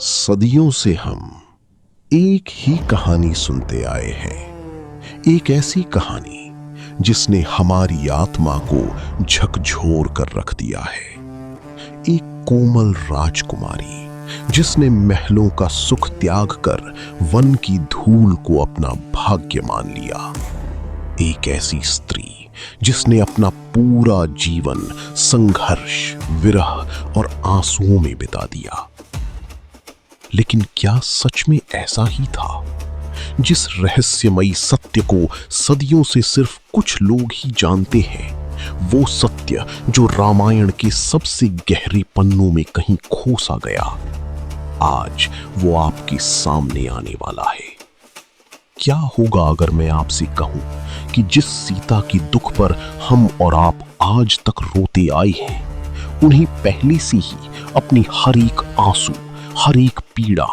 सदियों से हम एक ही कहानी सुनते आए हैं। एक ऐसी कहानी जिसने हमारी आत्मा को झकझोर कर रख दिया है। एक कोमल राजकुमारी जिसने महलों का सुख त्याग कर वन की धूल को अपना भाग्य मान लिया। एक ऐसी स्त्री जिसने अपना पूरा जीवन संघर्ष, विरह और आंसुओं में बिता दिया। लेकिन क्या सच में ऐसा ही था? जिस रहस्यमयी सत्य को सदियों से सिर्फ कुछ लोग ही जानते हैं, वो सत्य जो रामायण के सबसे गहरे पन्नों में कहीं खो सा गया, आज वो आपके सामने आने वाला है। क्या होगा अगर मैं आपसे कहूं कि जिस सीता की दुख पर हम और आप आज तक रोते आए हैं, उन्हें पहले से ही अपनी हर एक आंसू, हर एक पीड़ा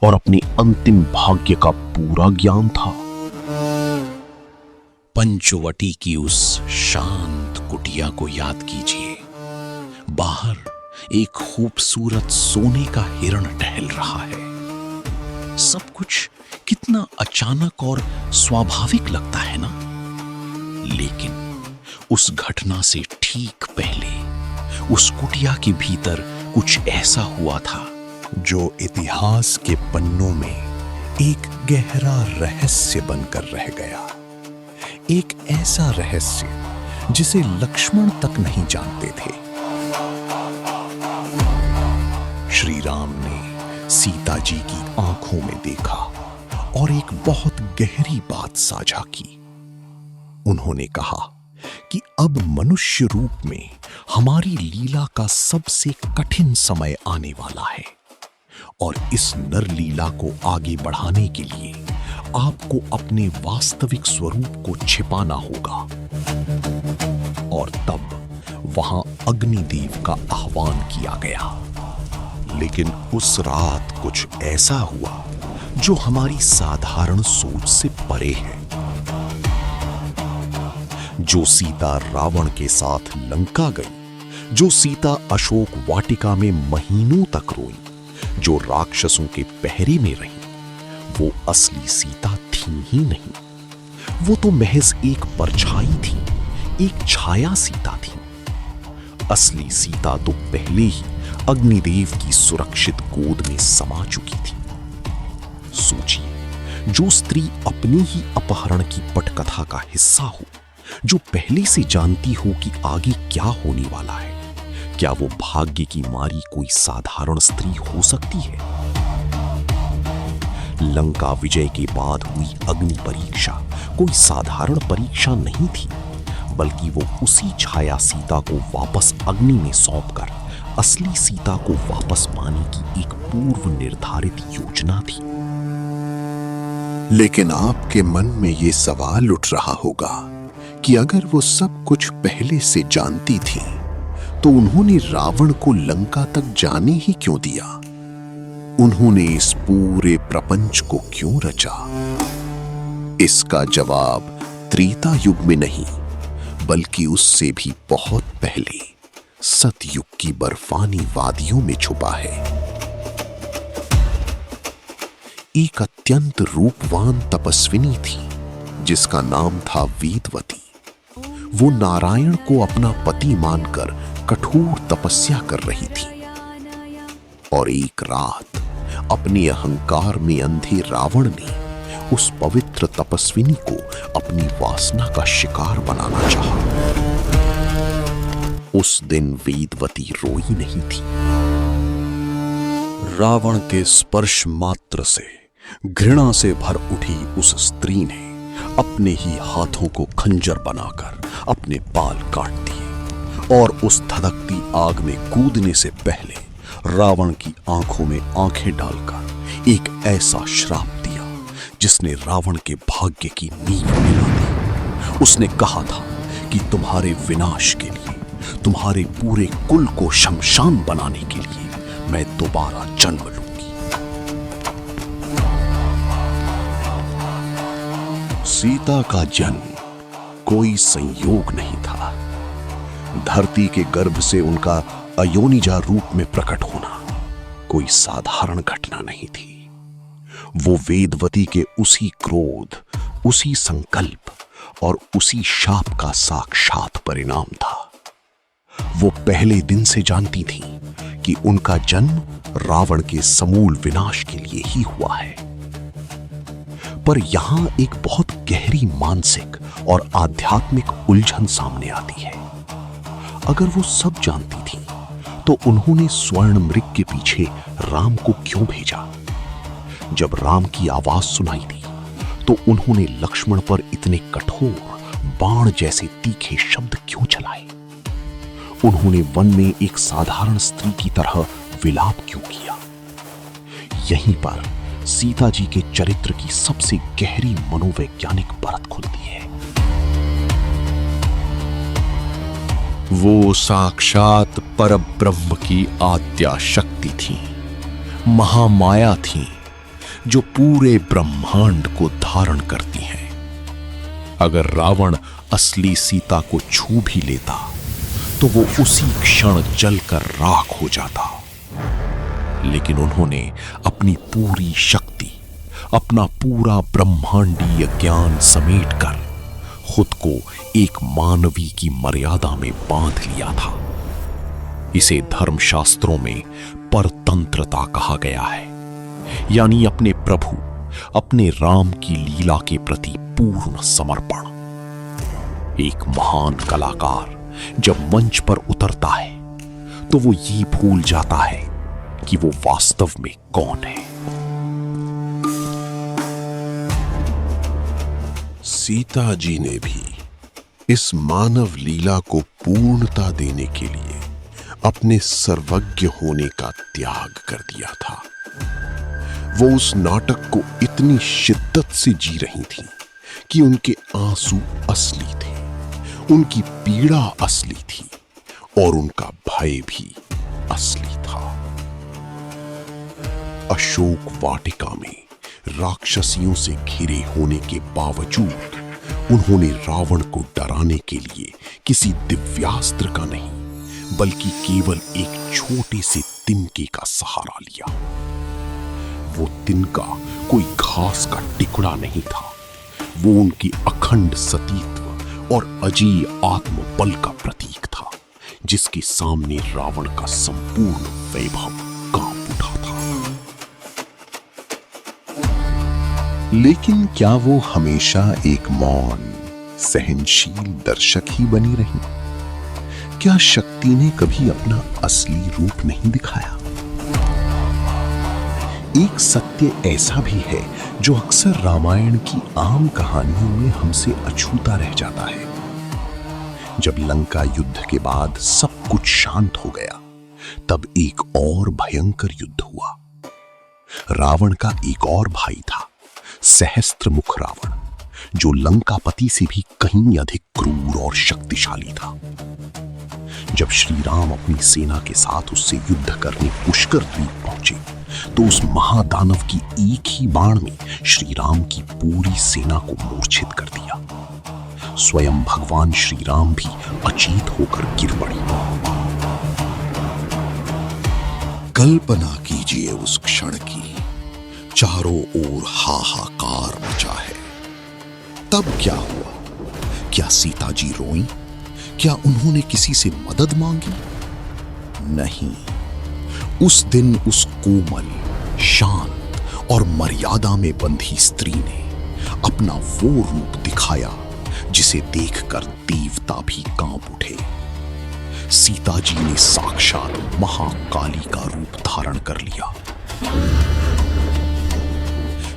और अपने अंतिम भाग्य का पूरा ज्ञान था। पंचवटी की उस शांत कुटिया को याद कीजिए। बाहर एक खूबसूरत सोने का हिरण टहल रहा है। सब कुछ कितना अचानक और स्वाभाविक लगता है ना? लेकिन उस घटना से ठीक पहले उस कुटिया के भीतर कुछ ऐसा हुआ था जो इतिहास के पन्नों में एक गहरा रहस्य बनकर रह गया। एक ऐसा रहस्य जिसे लक्ष्मण तक नहीं जानते थे। श्री राम ने सीता जी की आंखों में देखा और एक बहुत गहरी बात साझा की। उन्होंने कहा कि अब मनुष्य रूप में हमारी लीला का सबसे कठिन समय आने वाला है और इस नर लीला को आगे बढ़ाने के लिए आपको अपने वास्तविक स्वरूप को छिपाना होगा। और तब वहां अग्निदेव का आह्वान किया गया। लेकिन उस रात कुछ ऐसा हुआ जो हमारी साधारण सोच से परे है। जो सीता रावण के साथ लंका गई, जो सीता अशोक वाटिका में महीनों तक रोई, जो राक्षसों के पहरे में रही, वो असली सीता थी ही नहीं। वो तो महज एक परछाई थी, एक छाया सीता थी। असली सीता तो पहले ही अग्निदेव की सुरक्षित गोद में समा चुकी थी। सोचिए, जो स्त्री अपनी ही अपहरण की पटकथा का हिस्सा हो, जो पहले से जानती हो कि आगे क्या होने वाला है, क्या वो भाग्य की मारी कोई साधारण स्त्री हो सकती है? लंका विजय के बाद हुई अग्नि परीक्षा कोई साधारण परीक्षा नहीं थी, बल्कि वो उसी छाया सीता को वापस अग्नि में सौंपकर असली सीता को वापस पाने की एक पूर्व निर्धारित योजना थी। लेकिन आपके मन में ये सवाल उठ रहा होगा कि अगर वो सब कुछ पहले से जानती थी, तो उन्होंने रावण को लंका तक जाने ही क्यों दिया? उन्होंने इस पूरे प्रपंच को क्यों रचा? इसका जवाब त्रेता युग में नहीं, बल्कि उससे भी बहुत पहले सतयुग की बर्फानी वादियों में छुपा है। एक अत्यंत रूपवान तपस्विनी थी जिसका नाम था वेदवती। वो नारायण को अपना पति मानकर कठोर तपस्या कर रही थी और एक रात अपने अहंकार में अंधे रावण ने उस पवित्र तपस्विनी को अपनी वासना का शिकार बनाना चाहा। उस दिन वेदवती रोई नहीं थी। रावण के स्पर्श मात्र से घृणा से भर उठी उस स्त्री ने अपने ही हाथों को खंजर बनाकर अपने बाल काट दिए और उस धधकती आग में कूदने से पहले रावण की आंखों में आंखें डालकर एक ऐसा श्राप दिया जिसने रावण के भाग्य की नींव हिला दी। उसने कहा था कि तुम्हारे विनाश के लिए, तुम्हारे पूरे कुल को शमशान बनाने के लिए मैं दोबारा जन्म लूंगी। सीता का जन्म कोई संयोग नहीं था। धरती के गर्भ से उनका अयोनिजा रूप में प्रकट होना कोई साधारण घटना नहीं थी। वो वेदवती के उसी क्रोध, उसी संकल्प और उसी शाप का साक्षात परिणाम था। वो पहले दिन से जानती थी कि उनका जन्म रावण के समूल विनाश के लिए ही हुआ है। पर यहां एक बहुत गहरी मानसिक और आध्यात्मिक उलझन सामने आती है। अगर वो सब जानती थी तो उन्होंने स्वर्ण मृग के पीछे राम को क्यों भेजा? जब राम की आवाज सुनाई दी तो उन्होंने लक्ष्मण पर इतने कठोर बाण जैसे तीखे शब्द क्यों चलाए? उन्होंने वन में एक साधारण स्त्री की तरह विलाप क्यों किया? यहीं पर सीता जी के चरित्र की सबसे गहरी मनोवैज्ञानिक परत खुलती है। वो साक्षात परब्रह्म की आद्या शक्ति थी, महामाया थी, जो पूरे ब्रह्मांड को धारण करती हैं। अगर रावण असली सीता को छू भी लेता तो वो उसी क्षण जलकर राख हो जाता। लेकिन उन्होंने अपनी पूरी शक्ति, अपना पूरा ब्रह्मांडीय ज्ञान समेटकर खुद को एक मानवी की मर्यादा में बांध लिया था। इसे धर्मशास्त्रों में परतंत्रता कहा गया है, यानी अपने प्रभु, अपने राम की लीला के प्रति पूर्ण समर्पण। एक महान कलाकार जब मंच पर उतरता है तो वो ये भूल जाता है कि वो वास्तव में कौन है। सीता जी ने भी इस मानव लीला को पूर्णता देने के लिए अपने सर्वज्ञ होने का त्याग कर दिया था। वो उस नाटक को इतनी शिद्दत से जी रही थी कि उनके आंसू असली थे, उनकी पीड़ा असली थी और उनका भय भी असली था। अशोक वाटिका में राक्षसियों से घिरे होने के बावजूद उन्होंने रावण को डराने के लिए किसी दिव्यास्त्र का नहीं, बल्कि केवल एक छोटे से तिनके का सहारा लिया। वो तिनका कोई घास का टुकड़ा नहीं था, वो उनकी अखंड सतीत्व और अजेय आत्मबल का प्रतीक था, जिसके सामने रावण का संपूर्ण वैभव कांप उठा था। लेकिन क्या वो हमेशा एक मौन, सहनशील दर्शक ही बनी रही? क्या शक्ति ने कभी अपना असली रूप नहीं दिखाया? एक सत्य ऐसा भी है जो अक्सर रामायण की आम कहानियों में हमसे अछूता रह जाता है। जब लंका युद्ध के बाद सब कुछ शांत हो गया, तब एक और भयंकर युद्ध हुआ। रावण का एक और भाई था, सहस्त्रमुख रावण, जो लंकापति से भी कहीं अधिक क्रूर और शक्तिशाली था। जब श्री राम अपनी सेना के साथ उससे युद्ध करने पुष्कर द्वीप पहुंचे, तो उस महादानव की एक ही बाण में श्री राम की पूरी सेना को मूर्छित कर दिया। स्वयं भगवान श्री राम भी अचेत होकर गिर पड़े। कल्पना कीजिए उस क्षण की, चारों ओर हाहाकार मचा है। तब क्या हुआ? क्या सीता जी रोईं? क्या उन्होंने किसी से मदद मांगी? नहीं। उस दिन उस कोमल, शांत और मर्यादा में बंधी स्त्री ने अपना वो रूप दिखाया जिसे देखकर देवता भी कांप उठे। सीता जी ने साक्षात महाकाली का रूप धारण कर लिया।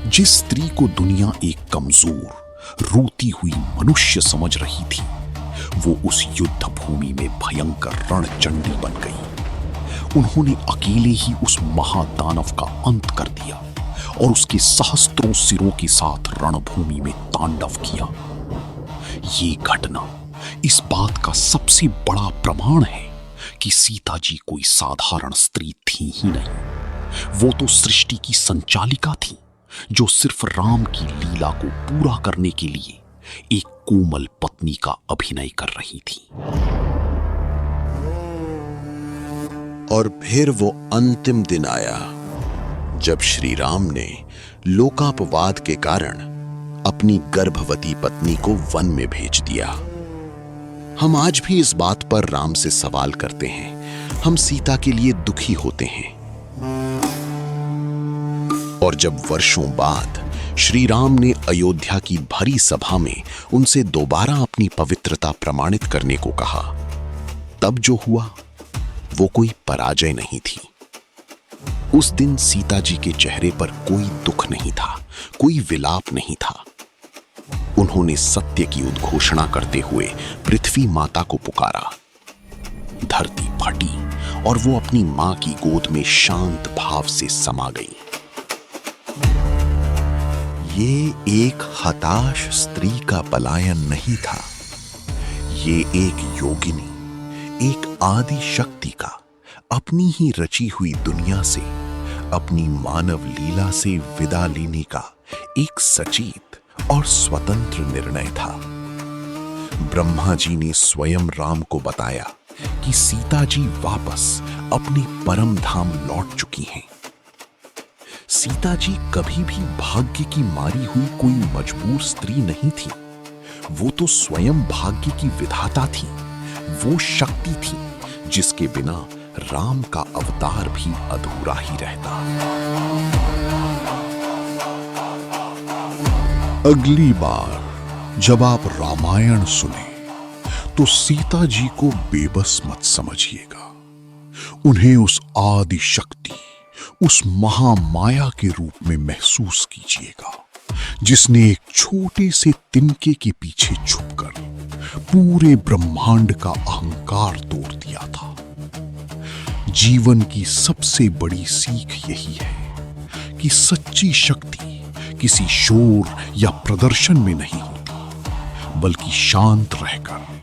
जिस स्त्री को दुनिया एक कमजोर, रोती हुई मनुष्य समझ रही थी, वो उस युद्ध भूमि में भयंकर रणचंडी बन गई। उन्होंने अकेले ही उस महादानव का अंत कर दिया और उसके सहस्त्रों सिरों के साथ रणभूमि में तांडव किया। ये घटना इस बात का सबसे बड़ा प्रमाण है कि सीता जी कोई साधारण स्त्री थी ही नहीं। वो तो सृष्टि की संचालिका थी, जो सिर्फ राम की लीला को पूरा करने के लिए एक कोमल पत्नी का अभिनय कर रही थी। और फिर वो अंतिम दिन आया जब श्री राम ने लोकापवाद के कारण अपनी गर्भवती पत्नी को वन में भेज दिया। हम आज भी इस बात पर राम से सवाल करते हैं, हम सीता के लिए दुखी होते हैं। और जब वर्षों बाद श्री राम ने अयोध्या की भरी सभा में उनसे दोबारा अपनी पवित्रता प्रमाणित करने को कहा, तब जो हुआ वो कोई पराजय नहीं थी। उस दिन सीता जी के चेहरे पर कोई दुख नहीं था, कोई विलाप नहीं था। उन्होंने सत्य की उद्घोषणा करते हुए पृथ्वी माता को पुकारा। धरती फटी और वो अपनी मां की गोद में शांत भाव से समा गई। ये एक हताश स्त्री का पलायन नहीं था, ये एक योगिनी, एक आदि शक्ति का अपनी ही रची हुई दुनिया से, अपनी मानव लीला से विदा लेने का एक सचेत और स्वतंत्र निर्णय था। ब्रह्मा जी ने स्वयं राम को बताया कि सीता जी वापस अपने परम धाम लौट चुकी हैं। सीता जी कभी भी भाग्य की मारी हुई कोई मजबूर स्त्री नहीं थी, वो तो स्वयं भाग्य की विधाता थी, वो शक्ति थी जिसके बिना राम का अवतार भी अधूरा ही रहता। अगली बार जब आप रामायण सुने तो सीता जी को बेबस मत समझिएगा, उन्हें उस आदि शक्ति, उस महामाया के रूप में महसूस कीजिएगा, जिसने एक छोटे से तिनके के पीछे छुपकर पूरे ब्रह्मांड का अहंकार तोड़ दिया था। जीवन की सबसे बड़ी सीख यही है कि सच्ची शक्ति किसी शोर या प्रदर्शन में नहीं होती, बल्कि शांत रहकर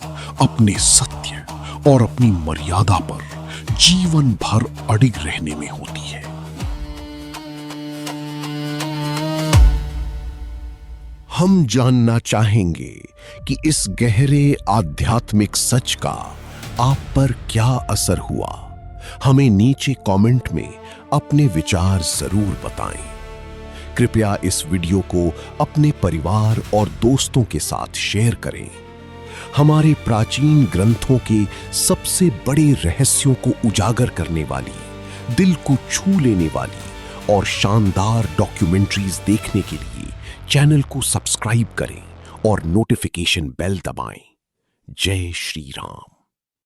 अपने सत्य और अपनी मर्यादा पर जीवन भर अडिग रहने में होती है। हम जानना चाहेंगे कि इस गहरे आध्यात्मिक सच का आप पर क्या असर हुआ। हमें नीचे कमेंट में अपने विचार जरूर बताएं। कृपया इस वीडियो को अपने परिवार और दोस्तों के साथ शेयर करें। हमारे प्राचीन ग्रंथों के सबसे बड़े रहस्यों को उजागर करने वाली, दिल को छू लेने वाली और शानदार डॉक्यूमेंट्रीज देखने के लिए चैनल को सब्सक्राइब करें और नोटिफिकेशन बेल दबाएं। जय श्री राम।